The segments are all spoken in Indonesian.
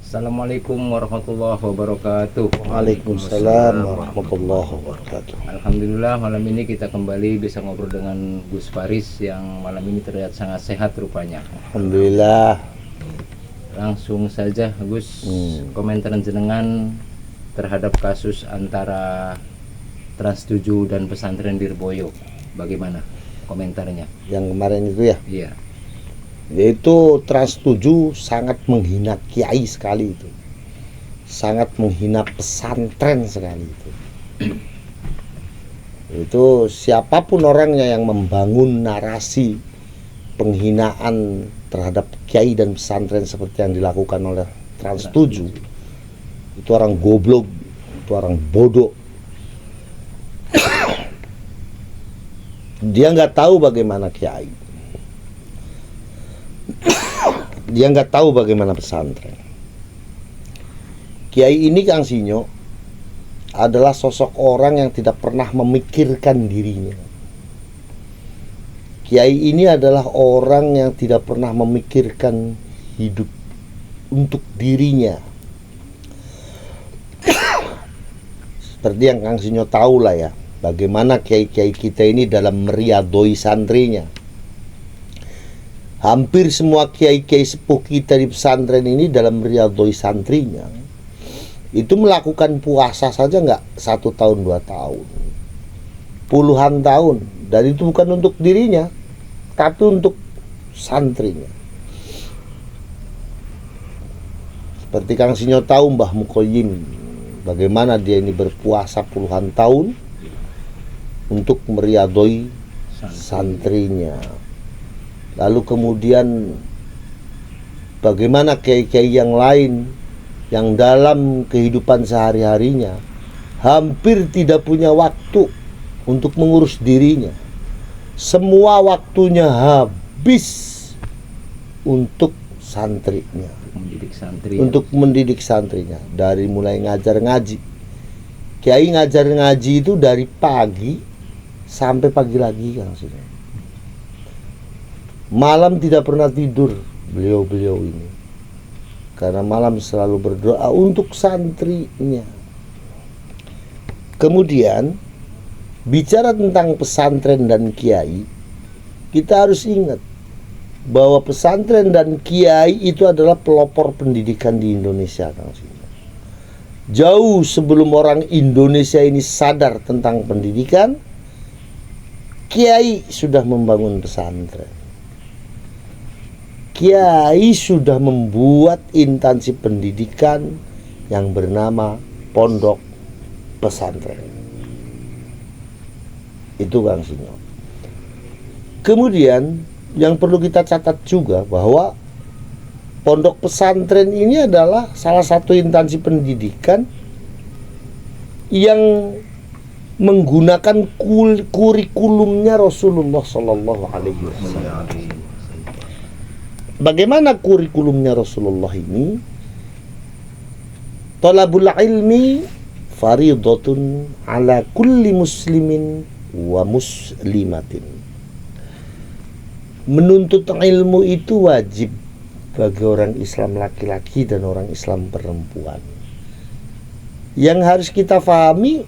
Assalamualaikum warahmatullahi wabarakatuh. Waalaikumsalam warahmatullahi wabarakatuh. Alhamdulillah malam ini kita kembali bisa ngobrol dengan Gus Faris yang malam ini terlihat sangat sehat rupanya. Alhamdulillah. Langsung saja Gus, komentar jenengan terhadap kasus antara Trans 7 dan pesantren Lirboyo. Bagaimana komentarnya? Yang kemarin itu ya, Iya. yaitu Trans 7 sangat menghina kiai sekali itu. Sangat menghina pesantren sekali itu. Itu siapapun orangnya yang membangun narasi penghinaan terhadap kiai dan pesantren seperti yang dilakukan oleh Trans 7, itu orang goblok, itu orang bodoh. Dia nggak tahu bagaimana kiai, dia nggak tahu bagaimana pesantren. Kiai ini, Kang Sinyo, adalah sosok orang yang tidak pernah memikirkan dirinya. Kiai ini adalah orang yang tidak pernah memikirkan hidup untuk dirinya. Seperti yang Kang Sinyo tahu lah ya, bagaimana kiai-kiai kita ini dalam meriadoi santrinya. Hampir semua kiai-kiai sepuh kita di pesantren ini dalam meriadoi santrinya itu melakukan puasa saja nggak 1 tahun 2 tahun, puluhan tahun, dan itu bukan untuk dirinya tapi untuk santrinya. Seperti Kang Sinyo tahu Mbah Mukoyim, bagaimana dia ini berpuasa puluhan tahun untuk meriadoi santrinya. Lalu kemudian bagaimana kiai-kiai yang lain yang dalam kehidupan sehari-harinya hampir tidak punya waktu untuk mengurus dirinya. Semua waktunya habis untuk santrinya, untuk mendidik santrinya. Dari mulai ngajar ngaji, kiai ngajar ngaji itu dari pagi sampai pagi lagi, Kang Sinyo. Malam tidak pernah tidur beliau-beliau ini, karena malam selalu berdoa untuk santrinya. Kemudian bicara tentang pesantren dan kiai, kita harus ingat bahwa pesantren dan kiai itu adalah pelopor pendidikan di Indonesia, Kang Sinyo. Jauh sebelum orang Indonesia ini sadar tentang pendidikan, kiai sudah membangun pesantren. Kiai sudah membuat instansi pendidikan yang bernama pondok pesantren. Itu, Kang Sinyo. Kemudian yang perlu kita catat juga bahwa pondok pesantren ini adalah salah satu instansi pendidikan yang menggunakan kurikulumnya Rasulullah Sallallahu Alaihi Wasallam. Bagaimana kurikulumnya Rasulullah ini? Talabul ilmi faridatun ala kulli muslimin wa muslimatin. Menuntut ilmu itu wajib bagi orang Islam laki-laki dan orang Islam perempuan. Yang harus kita pahami,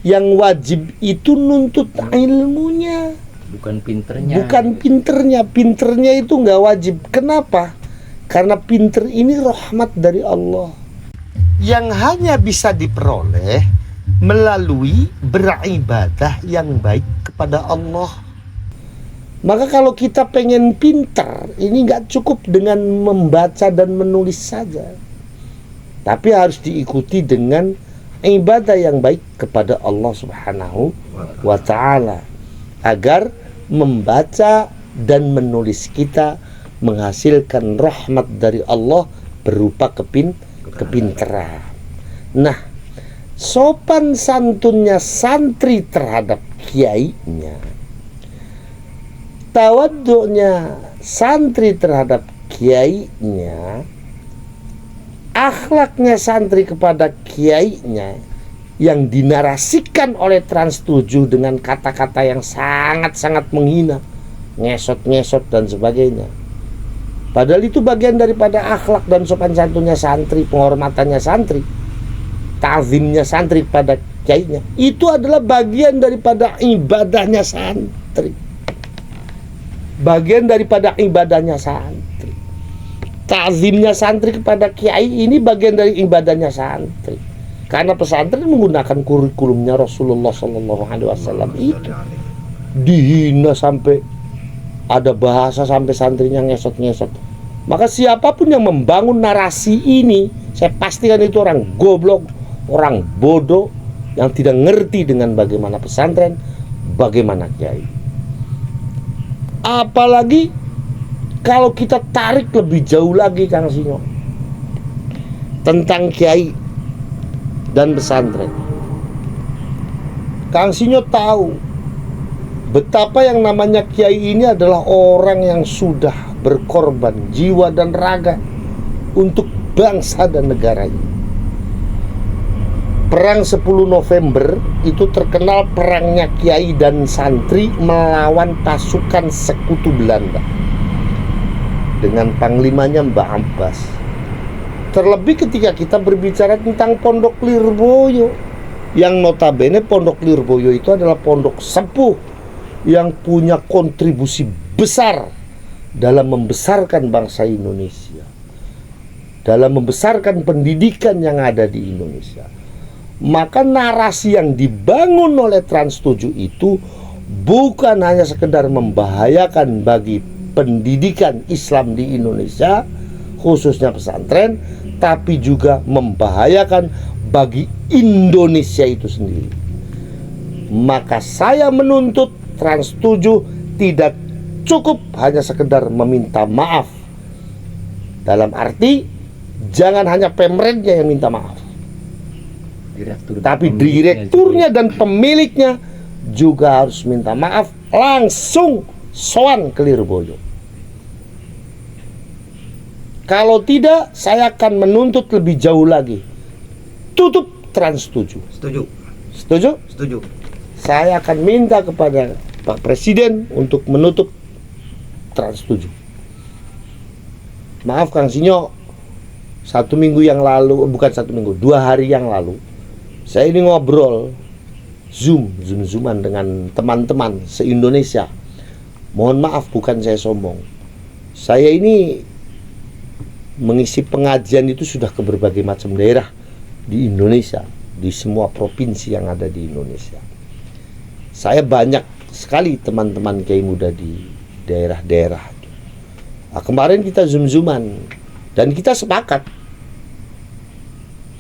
yang wajib itu nuntut ilmunya, Bukan pinternya. bukan pinternya. Pinternya itu nggak wajib. Kenapa? Karena pinter ini rahmat dari Allah yang hanya bisa diperoleh melalui beribadah yang baik kepada Allah. Maka kalau kita pengen pinter, ini nggak cukup dengan membaca dan menulis saja, tapi harus diikuti dengan ibadah yang baik kepada Allah Subhanahu wa Ta'ala, agar membaca dan menulis kita menghasilkan rahmat dari Allah berupa kepinteran. Nah, sopan santunnya santri terhadap kiainya, tawaduknya santri terhadap kiainya, akhlaknya santri kepada kiainya, yang dinarasikan oleh Trans 7 dengan kata-kata yang sangat-sangat menghina, ngesot-ngesot dan sebagainya. Padahal itu bagian daripada akhlak dan sopan santunnya santri, penghormatannya santri, ta'zimnya santri pada kiainya. Itu adalah bagian daripada ibadahnya santri. Bagian daripada ibadahnya santri. Ta'zimnya santri kepada kiai ini bagian dari ibadahnya santri. Karena pesantren menggunakan kurikulumnya Rasulullah SAW itu. Dihina sampai ada bahasa sampai santrinya ngesot-ngesot. Maka siapapun yang membangun narasi ini, saya pastikan itu orang goblok, orang bodoh yang tidak ngerti dengan bagaimana pesantren, bagaimana kiai. Apalagi kalau kita tarik lebih jauh lagi, Kang Sinyo, tentang kiai dan pesantren. Kang Sinyo tahu betapa yang namanya kiai ini adalah orang yang sudah berkorban jiwa dan raga untuk bangsa dan negaranya. Perang 10 November itu terkenal perangnya kiai dan santri melawan pasukan sekutu Belanda dengan panglimanya Mbah Abbas. Terlebih ketika kita berbicara tentang Pondok Lirboyo, yang notabene Pondok Lirboyo itu adalah pondok sepuh yang punya kontribusi besar dalam membesarkan bangsa Indonesia, dalam membesarkan pendidikan yang ada di Indonesia. Maka narasi yang dibangun oleh Trans 7 itu bukan hanya sekedar membahayakan bagi pendidikan Islam di Indonesia, khususnya pesantren, tapi juga membahayakan bagi Indonesia itu sendiri. Maka saya menuntut Trans 7 tidak cukup hanya sekedar meminta maaf. Dalam arti jangan hanya pemretnya yang minta maaf, tapi direkturnya dan pemiliknya juga harus minta maaf langsung soan ke Lirboyo. Kalau tidak, saya akan menuntut lebih jauh lagi. Tutup Trans 7. Setuju. Setuju? Setuju. Saya akan minta kepada Pak Presiden untuk menutup Trans 7. Maaf Kang Sinyo, 1 minggu yang lalu, bukan 1 minggu, 2 hari yang lalu, saya ini ngobrol Zooman dengan teman-teman se-Indonesia. Mohon maaf, bukan saya sombong. Saya ini mengisi pengajian itu sudah ke berbagai macam daerah di Indonesia, di semua provinsi yang ada di Indonesia. Saya banyak sekali teman-teman kiai muda di daerah-daerah. Nah, kemarin kita zoom-zooman dan kita sepakat.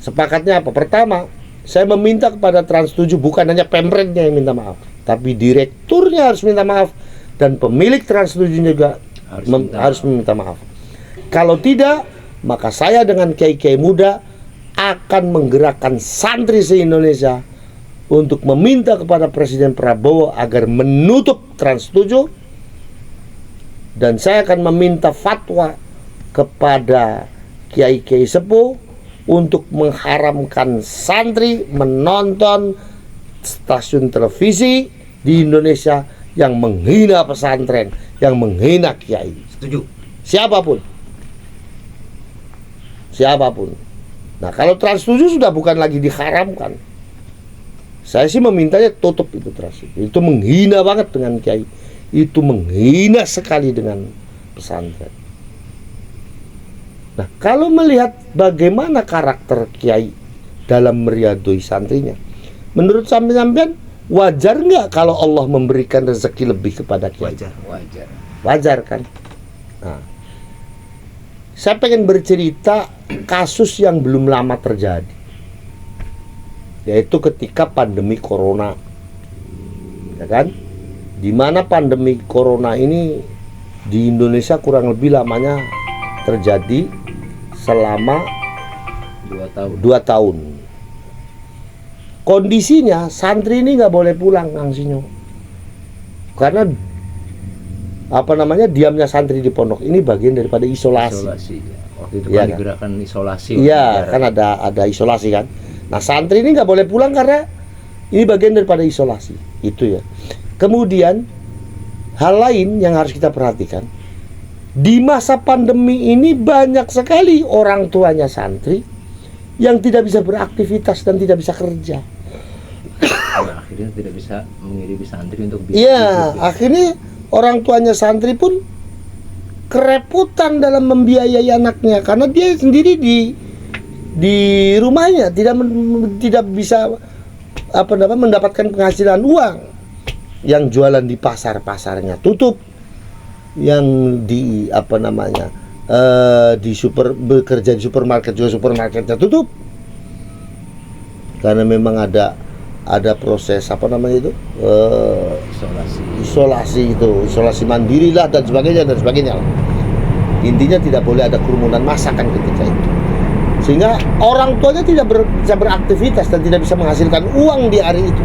Sepakatnya apa? Pertama, saya meminta kepada Trans 7 bukan hanya pemretnya yang minta maaf, tapi direkturnya harus minta maaf dan pemilik Trans 7 juga harus meminta maaf. Kalau tidak, maka saya dengan kiai-kiai muda akan menggerakkan santri se-Indonesia untuk meminta kepada Presiden Prabowo agar menutup Trans 7, dan saya akan meminta fatwa kepada kiai-kiai sepuh untuk mengharamkan santri menonton stasiun televisi di Indonesia yang menghina pesantren, yang menghina kiai. Setuju. Siapapun. Nah, kalau Trans 7 sudah bukan lagi diharamkan, saya sih memintanya tutup itu Trans 7. Itu menghina banget dengan kiai. Itu menghina sekali dengan pesantren. Nah, kalau melihat bagaimana karakter kiai dalam meriadoi santrinya, menurut sampean wajar nggak kalau Allah memberikan rezeki lebih kepada kiai? Wajar kan? Nah, saya pengen bercerita kasus yang belum lama terjadi, yaitu ketika pandemi corona, ya kan? Di mana pandemi corona ini di Indonesia kurang lebih lamanya terjadi selama 2 tahun. Kondisinya santri ini nggak boleh pulang, Kang Sinyo, karena diamnya santri di pondok ini bagian daripada isolasi. Waktu itu Ya, kan kan? gerakan isolasi. Iya, kan ada isolasi kan. Nah, santri ini nggak boleh pulang karena ini bagian daripada isolasi. Itu ya. Kemudian hal lain yang harus kita perhatikan, Di masa pandemi ini banyak sekali orang tuanya santri yang tidak bisa beraktivitas dan tidak bisa kerja. Ya, akhirnya tidak bisa mengirimi santri untuk bisa Iya, hidup, ya. akhirnya orang tuanya santri pun kerepotan dalam membiayai anaknya karena dia sendiri di rumahnya tidak bisa mendapatkan penghasilan uang. Yang jualan di pasarnya tutup, yang di bekerja di supermarket juga supermarketnya tutup karena memang ada proses isolasi mandiri lah dan sebagainya. Intinya tidak boleh ada kerumunan massa kan ketika itu, sehingga orang tuanya tidak bisa beraktivitas dan tidak bisa menghasilkan uang di hari itu.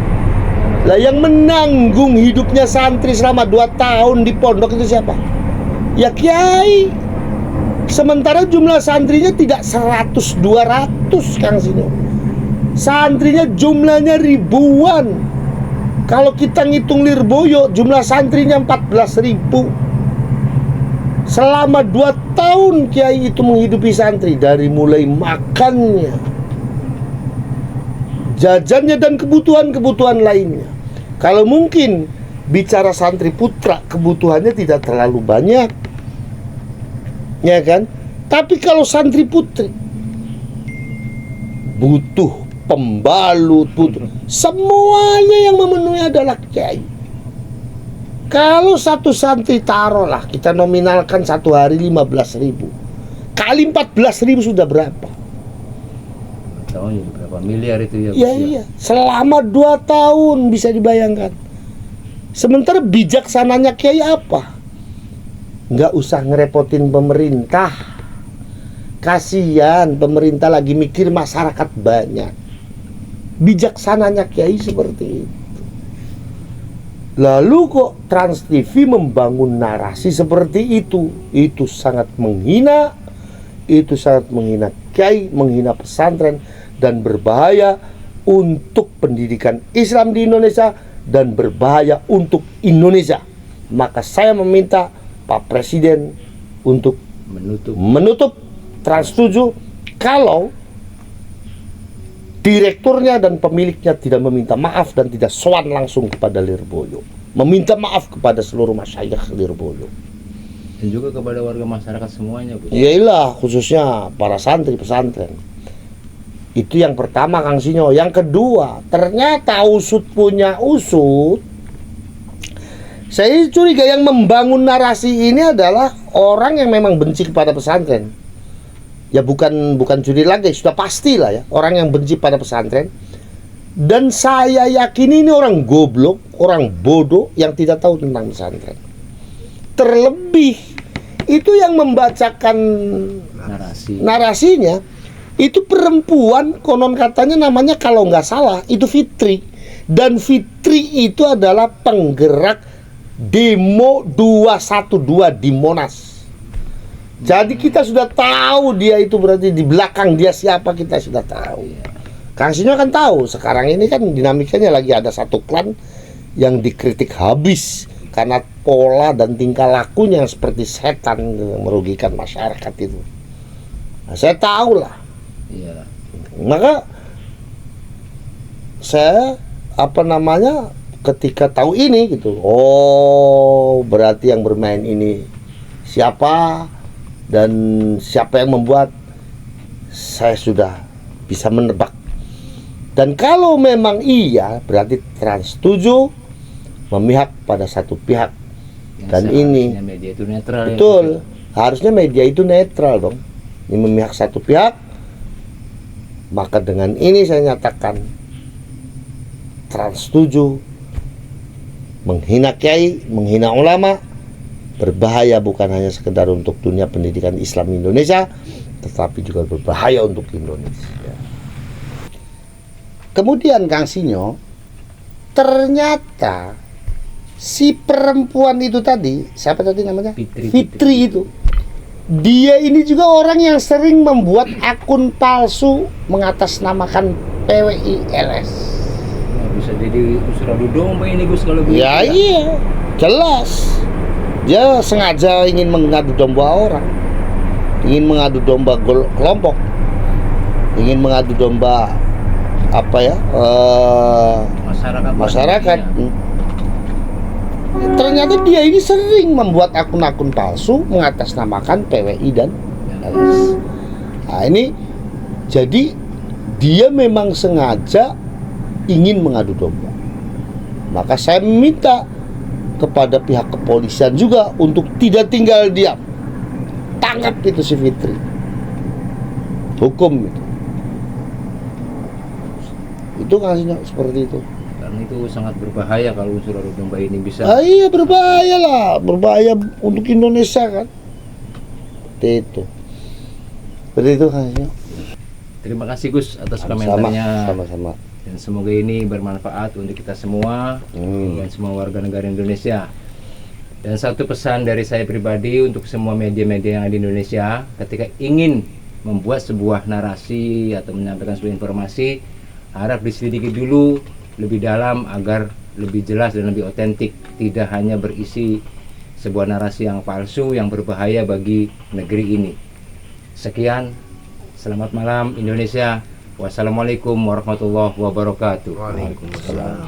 Lah yang menanggung hidupnya santri selama 2 tahun di pondok itu siapa? Ya kiai. Sementara jumlah santrinya tidak 100-200 Kang Sinyo. Santrinya jumlahnya ribuan. Kalau kita ngitung Lirboyo, jumlah santrinya 14.000. Selama 2 tahun kiai itu menghidupi santri, dari mulai makannya, jajannya, dan kebutuhan-kebutuhan lainnya. Kalau mungkin bicara santri putra, kebutuhannya tidak terlalu banyak, ya kan? Tapi kalau santri putri butuh pembalut, butuh semuanya yang memenuhi adalah kiai. Kalau satu santri taruhlah kita nominalkan satu hari 15.000 kali 14.000 sudah berapa? Tahu ya berapa miliar itu ya? Iya. Selama 2 tahun bisa dibayangkan. Sementara bijaksananya kiai apa? Nggak usah ngerepotin pemerintah. Kasihan pemerintah lagi mikir masyarakat banyak. Bijaksananya kiai seperti itu. Lalu kok Trans TV membangun narasi seperti itu? Itu sangat menghina. Itu sangat menghina kiai, menghina pesantren, dan berbahaya untuk pendidikan Islam di Indonesia dan berbahaya untuk Indonesia. Maka saya meminta Pak Presiden untuk menutup Trans 7 kalau direkturnya dan pemiliknya tidak meminta maaf dan tidak sowan langsung kepada Lirboyo, meminta maaf kepada seluruh masyayikh Lirboyo dan juga kepada warga masyarakat semuanya, Gus. Iyalah, khususnya para santri pesantren. Itu yang pertama, Kang Sinyo. Yang kedua, ternyata usut punya usut. Saya curiga yang membangun narasi ini adalah orang yang memang benci kepada pesantren. Ya bukan curi lagi, sudah pastilah ya, orang yang benci pada pesantren. Dan saya yakin ini orang goblok, orang bodoh yang tidak tahu tentang pesantren. Terlebih itu yang membacakan narasinya itu perempuan, konon katanya namanya kalau nggak salah itu Fitri. Dan Fitri itu adalah penggerak demo 212 di Monas. Jadi kita sudah tahu dia itu, berarti di belakang dia siapa kita sudah tahu. Kang Sinyo kan tahu sekarang ini kan dinamikanya lagi ada satu klan yang dikritik habis karena pola dan tingkah lakunya yang seperti setan merugikan masyarakat itu. Nah, saya tahu lah. Iya. Maka saya ketika tahu ini gitu, oh berarti yang bermain ini siapa dan siapa yang membuat, saya sudah bisa menebak. Dan kalau memang iya, berarti Trans 7 memihak pada satu pihak. Dan ini media itu netral. betul, harusnya media itu netral dong. Ini memihak satu pihak. Maka dengan ini saya nyatakan Trans 7 menghina kiai, menghina ulama, berbahaya bukan hanya sekedar untuk dunia pendidikan Islam Indonesia, tetapi juga berbahaya untuk Indonesia. Kemudian Kang Sinyo, ternyata si perempuan itu tadi, siapa tadi namanya? Fitri itu. Dia ini juga orang yang sering membuat akun palsu mengatasnamakan PWI-LS. Nah, bisa jadi usaha domba ini Gus kalau begitu. Ya iya, jelas. Dia sengaja ingin mengadu domba orang, ingin mengadu domba kelompok, ingin mengadu domba apa ya, masyarakat. Ternyata dia ini sering membuat akun-akun palsu mengatasnamakan PWI dan LS. Nah ini jadi dia memang sengaja ingin mengadu domba. Maka saya minta kepada pihak kepolisian juga untuk tidak tinggal diam. Tangkap itu si Fitri. Hukum itu. Itu kasihnya seperti itu. Karena itu sangat berbahaya kalau unsur adu domba ini bisa. Iya berbahaya lah, berbahaya untuk Indonesia kan. Seperti itu. Seperti itu kasihnya. Terima kasih Gus atas Sama-sama. komentarnya. Sama-sama. Dan semoga ini bermanfaat untuk kita semua dan semua warga negara Indonesia. Dan satu pesan dari saya pribadi untuk semua media-media yang ada di Indonesia, ketika ingin membuat sebuah narasi atau menyampaikan sebuah informasi, harap diselidiki dulu lebih dalam agar lebih jelas dan lebih otentik, tidak hanya berisi sebuah narasi yang palsu yang berbahaya bagi negeri ini. Sekian, selamat malam Indonesia. Wassalamualaikum warahmatullahi wabarakatuh. Waalaikumsalam.